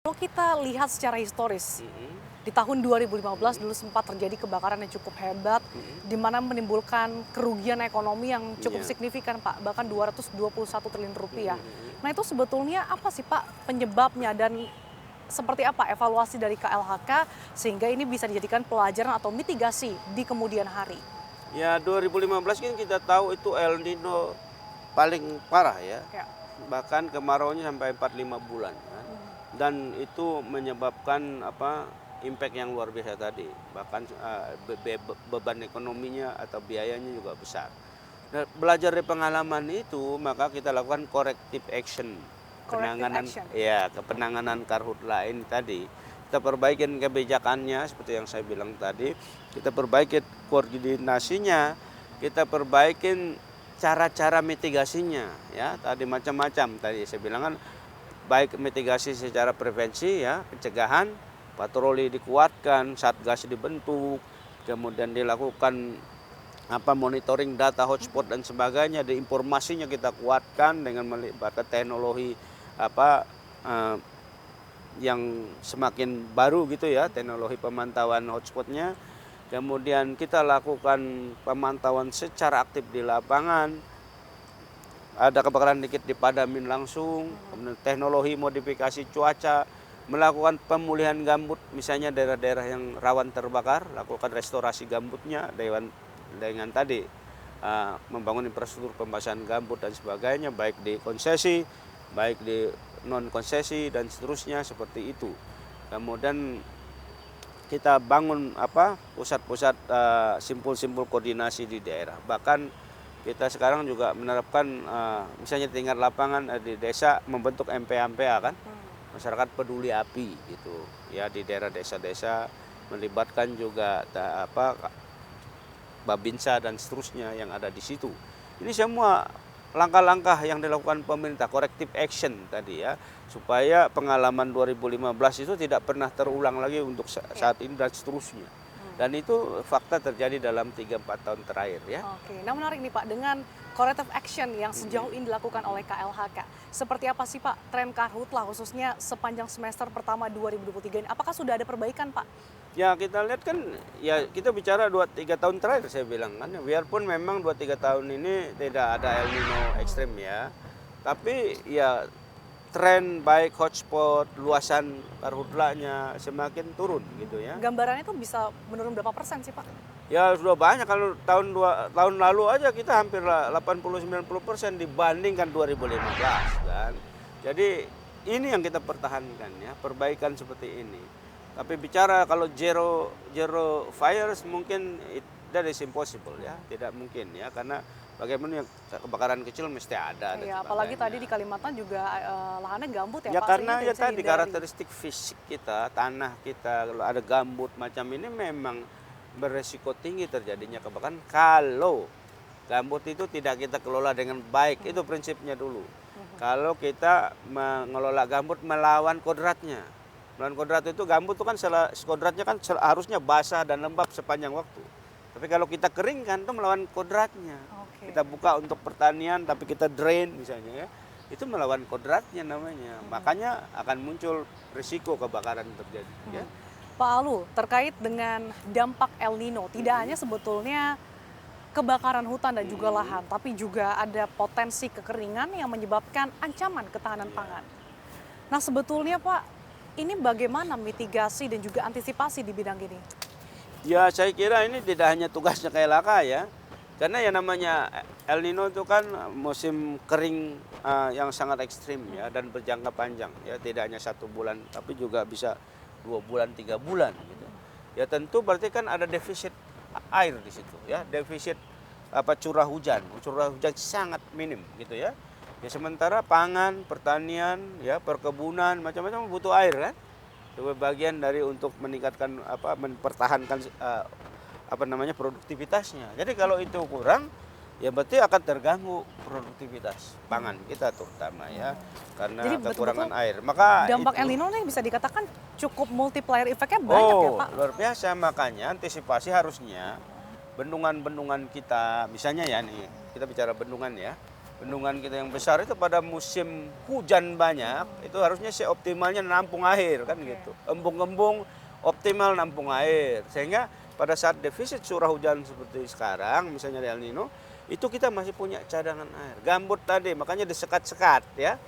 Kalau kita lihat secara historis, Mhm, di tahun 2015 mhm, dulu sempat terjadi kebakaran yang cukup hebat, mhm, di mana menimbulkan kerugian ekonomi yang cukup iya, signifikan, Pak, bahkan 221 triliun mhm rupiah. mhm. Nah, itu sebetulnya apa sih, Pak, penyebabnya dan seperti apa evaluasi dari KLHK sehingga ini bisa dijadikan pelajaran atau mitigasi di kemudian hari? Ya 2015 kan kita tahu itu El Nino paling parah ya, Ya. bahkan kemarauannya sampai 45 bulan kan. Mhm. Dan itu menyebabkan apa, impact yang luar biasa tadi, bahkan beban ekonominya atau biayanya juga besar. Nah, belajar dari pengalaman itu, maka kita lakukan corrective action, Corrective penanganan action. ya, penanganan karhutla ini tadi. Kita perbaikin kebijakannya seperti yang saya bilang tadi, kita perbaikin koordinasinya, kita perbaikin cara-cara mitigasinya ya. Tadi macam-macam tadi saya bilang kan, baik mitigasi secara prevensi ya, pencegahan, patroli dikuatkan, satgas dibentuk, kemudian dilakukan apa monitoring data hotspot dan sebagainya, di informasinya kita kuatkan dengan melibatkan teknologi apa eh, yang semakin baru gitu ya, teknologi pemantauan hotspotnya. Kemudian kita lakukan pemantauan secara aktif di lapangan, ada kebakaran dikit dipadamin langsung, kemudian teknologi modifikasi cuaca, melakukan pemulihan gambut, misalnya daerah-daerah yang rawan terbakar, lakukan restorasi gambutnya dengan tadi membangun infrastruktur pembasahan gambut dan sebagainya, baik di konsesi, baik di non konsesi dan seterusnya seperti itu. Kemudian kita bangun apa pusat-pusat simpul-simpul koordinasi di daerah. Bahkan kita sekarang juga menerapkan misalnya tingkat lapangan di desa membentuk MPA-MPA kan, masyarakat peduli api gitu ya, di daerah desa-desa melibatkan juga Babinsa dan seterusnya yang ada di situ. Ini semua langkah-langkah yang dilakukan pemerintah, corrective action tadi ya, supaya pengalaman 2015 itu tidak pernah terulang lagi untuk Ya. saat ini dan seterusnya. Dan itu fakta terjadi dalam 3-4 tahun terakhir ya. Oke, nah menarik nih Pak, dengan corrective action yang sejauh ini dilakukan oleh KLHK. Seperti apa sih Pak tren karhutlah khususnya sepanjang semester pertama 2023 ini? Apakah sudah ada perbaikan Pak? Ya kita lihat kan, ya kita bicara 2-3 tahun terakhir saya bilang kan, biarpun memang 2-3 tahun ini tidak ada El Nino ekstrim ya, tapi ya tren baik hotspot, luasan karhutlanya semakin turun gitu ya. Gambarannya itu bisa menurun berapa persen sih Pak? Ya sudah banyak, kalau tahun lalu aja kita hampir 80-90% dibandingkan 2015 kan. Jadi ini yang kita pertahankan ya, perbaikan seperti ini. Tapi bicara kalau zero fires mungkin that is impossible ya, tidak mungkin ya, karena bagaimana kebakaran kecil mesti ada dan Iya, apalagi tadi sebagainya. di Kalimantan juga lahannya gambut ya Ya Pak, karena sehingga tidak ya bisa tadi dihindari. karakteristik fisik kita, tanah kita, kalau ada gambut macam ini memang beresiko tinggi terjadinya kebakaran kalau gambut itu tidak kita kelola dengan baik. Itu prinsipnya dulu. Kalau kita mengelola gambut melawan kodratnya. Melawan kodrat itu, gambut itu kan kodratnya kan harusnya basah dan lembab sepanjang waktu. Tapi kalau kita keringkan itu melawan kodratnya. Oke. Kita buka untuk pertanian tapi kita drain misalnya ya. Itu melawan kodratnya namanya. Makanya akan muncul risiko kebakaran terjadi ya. Pak Alu, terkait dengan dampak El Nino, tidak hanya sebetulnya kebakaran hutan dan juga lahan, tapi juga ada potensi kekeringan yang menyebabkan ancaman ketahanan pangan. Nah sebetulnya Pak, ini bagaimana mitigasi dan juga antisipasi di bidang ini? Ya saya kira ini tidak hanya tugasnya KLHK ya. Karena yang namanya El Nino itu kan musim kering yang sangat ekstrim ya, dan berjangka panjang ya, tidak hanya 1 bulan tapi juga bisa 2 bulan 3 bulan gitu. Ya tentu berarti kan ada defisit air di situ ya, defisit curah hujan sangat minim gitu ya. Ya sementara pangan, pertanian, ya perkebunan macam-macam butuh air kan. Itu bagian dari untuk meningkatkan mempertahankan produktivitasnya. Jadi kalau itu kurang, ya berarti akan terganggu produktivitas pangan kita terutama ya, karena Jadi kekurangan betul-betul air. Maka dampak itu El Nino ini bisa dikatakan cukup multiplier efeknya banyak ya Pak? luar biasa. Makanya antisipasi harusnya bendungan-bendungan kita, misalnya ya nih, kita bicara bendungan ya. bendungan kita yang besar itu pada musim hujan banyak, itu harusnya seoptimalnya nampung air kan gitu. Embung-embung optimal nampung air. Sehingga pada saat defisit curah hujan seperti sekarang, misalnya di El Nino, itu kita masih punya cadangan air. Gambut tadi makanya disekat-sekat ya.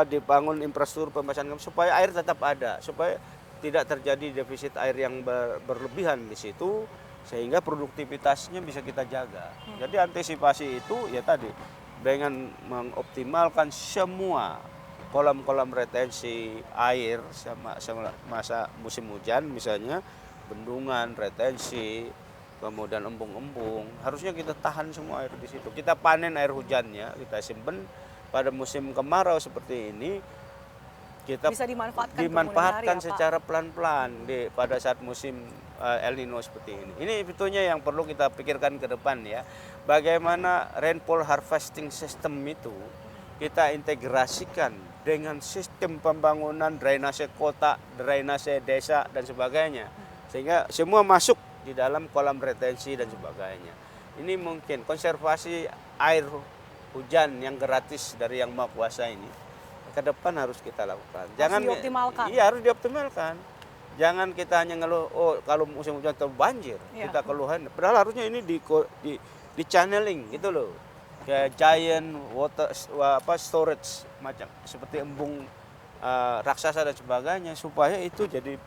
Dibangun infrastruktur pembasahan gambut supaya air tetap ada, supaya tidak terjadi defisit air yang berlebihan di situ, sehingga produktivitasnya bisa kita jaga. Jadi antisipasi itu ya tadi dengan mengoptimalkan semua kolam-kolam retensi air sama masa musim hujan, misalnya bendungan, retensi, kemudian embung-embung, harusnya kita tahan semua air di situ. Kita panen air hujannya, kita simpen pada musim kemarau seperti ini. Kita Bisa dimanfaatkan dimanfaatkan kemudian hari, ya, Pak? secara pelan-pelan pada saat musim El Nino seperti ini. Ini sebetulnya yang perlu kita pikirkan ke depan ya. Bagaimana rainfall harvesting system itu kita integrasikan dengan sistem pembangunan drainase kota, drainase desa dan sebagainya. Sehingga semua masuk di dalam kolam retensi dan sebagainya. Ini mungkin konservasi air hujan yang gratis dari Yang Maha Kuasa ini ke depan harus kita lakukan. Harus dioptimalkan. Iya, harus dioptimalkan. Jangan kita hanya ngeluh, oh kalau musim hujan terlalu banjir, kita keluhan. Padahal harusnya ini di channeling gitu loh. Kayak giant water storage macam seperti embung raksasa dan sebagainya, supaya itu jadi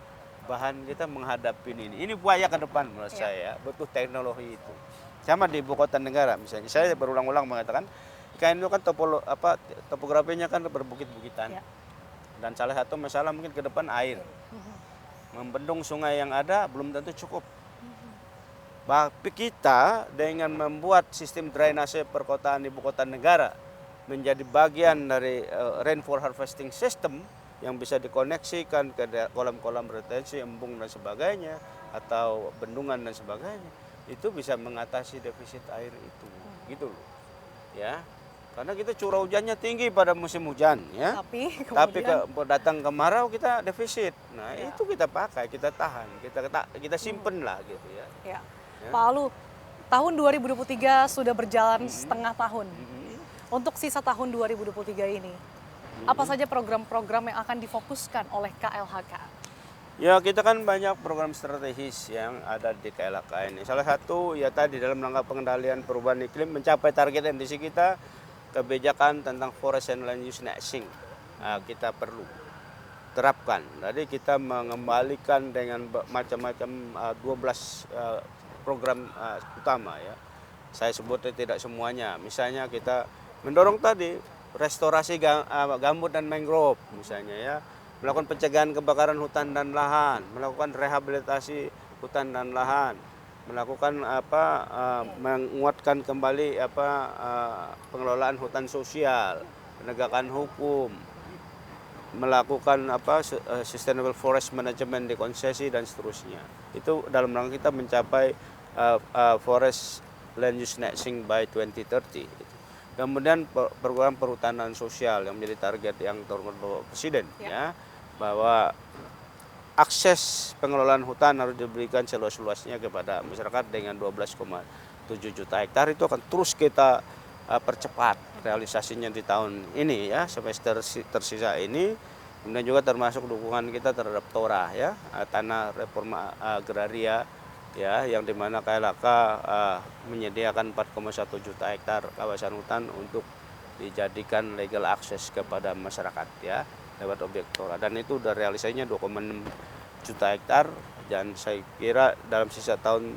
bahan kita menghadapi ini. Ini upaya ke depan menurut saya, butuh teknologi itu. Sama di ibu kota negara misalnya. Saya berulang-ulang mengatakan IKN itu kan topografinya kan berbukit-bukitan. Dan salah satu masalah mungkin ke depan air. Membendung sungai yang ada belum tentu cukup. Tapi kita dengan membuat sistem drainase perkotaan ibu kota negara menjadi bagian dari rainfall harvesting system yang bisa dikoneksikan ke kolam-kolam retensi, embung dan sebagainya, atau bendungan dan sebagainya, itu bisa mengatasi defisit air itu, gitu loh, ya. Karena kita curah hujannya tinggi pada musim hujan, ya. Tapi datang kemarau kita defisit. Nah itu kita pakai, kita tahan, kita simpen lah, gitu ya. Pak Alu, tahun 2023 sudah berjalan setengah tahun. Untuk sisa tahun 2023 ini, apa saja program-program yang akan difokuskan oleh KLHK? Ya, kita kan banyak program strategis yang ada di KLHK ini. Salah satu ya tadi dalam rangka pengendalian perubahan iklim, mencapai target NDC kita, kebijakan tentang forest and land use nexting kita perlu terapkan. Jadi kita mengembalikan dengan macam-macam 12 program utama ya. Saya sebutnya tidak semuanya. Misalnya kita mendorong tadi restorasi gambut dan mangrove misalnya ya, melakukan pencegahan kebakaran hutan dan lahan, melakukan rehabilitasi hutan dan lahan, melakukan menguatkan kembali pengelolaan hutan sosial, penegakan hukum, melakukan sustainable forest management di konsesi dan seterusnya. Itu dalam rangka kita mencapai forest land use nexting by 2030. Kemudian program perhutanan sosial yang menjadi target yang tertentu Presiden ya, bahwa akses pengelolaan hutan harus diberikan seluas-luasnya kepada masyarakat dengan 12,7 juta hektar. Itu akan terus kita percepat realisasinya di tahun ini ya, semester tersisa ini. Kemudian juga termasuk dukungan kita terhadap TORA ya, tanah reforma agraria ya, yang dimana KLHK menyediakan 4,1 juta hektar kawasan hutan untuk dijadikan legal access kepada masyarakat ya, lewat objek TORA, dan itu udah realisasinya 2,6 juta hektar, dan saya kira dalam sisa tahun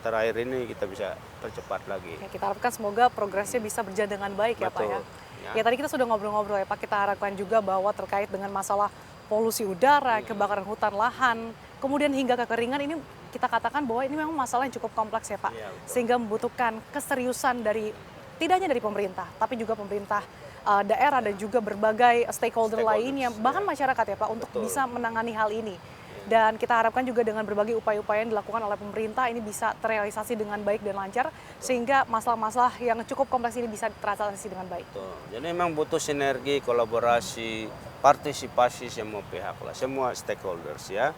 terakhir ini kita bisa percepat lagi. Ya, kita harapkan semoga progresnya bisa berjalan dengan baik. Betul. Ya Pak ya. Ya tadi kita sudah ngobrol-ngobrol ya Pak, kita harapkan juga bahwa terkait dengan masalah polusi udara, kebakaran hutan lahan, kemudian hingga kekeringan, ini kita katakan bahwa ini memang masalah yang cukup kompleks ya Pak, sehingga membutuhkan keseriusan dari tidak hanya dari pemerintah, tapi juga pemerintah daerah dan juga berbagai stakeholder lainnya, bahkan masyarakat ya Pak, untuk bisa menangani hal ini. Dan kita harapkan juga dengan berbagai upaya-upaya yang dilakukan oleh pemerintah ini bisa terrealisasi dengan baik dan lancar, sehingga masalah-masalah yang cukup kompleks ini bisa teratasi dengan baik. Betul. Jadi memang butuh sinergi, kolaborasi, partisipasi semua pihak lah, semua stakeholders ya.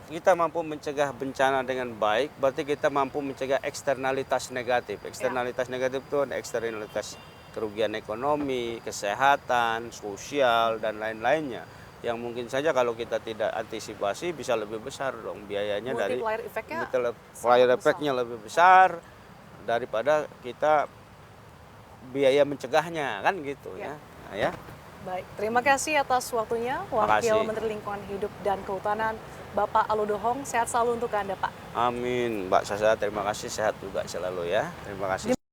Kita mampu mencegah bencana dengan baik, berarti kita mampu mencegah eksternalitas negatif. Eksternalitas negatif itu ada eksternalitas kerugian ekonomi, kesehatan, sosial, dan lain-lainnya. Yang mungkin saja kalau kita tidak antisipasi bisa lebih besar dong biayanya dari Multiplier effect-nya multiplier sangat effect-nya lebih besar daripada kita biaya mencegahnya kan gitu Ya. ya. Nah, ya. Baik, terima kasih atas waktunya Wakil Makasih. Menteri Lingkungan Hidup dan Kehutanan Bapak Aludohong. Sehat selalu untuk Anda, Pak. Amin. Mbak Sasa terima kasih, sehat juga selalu ya. Terima kasih.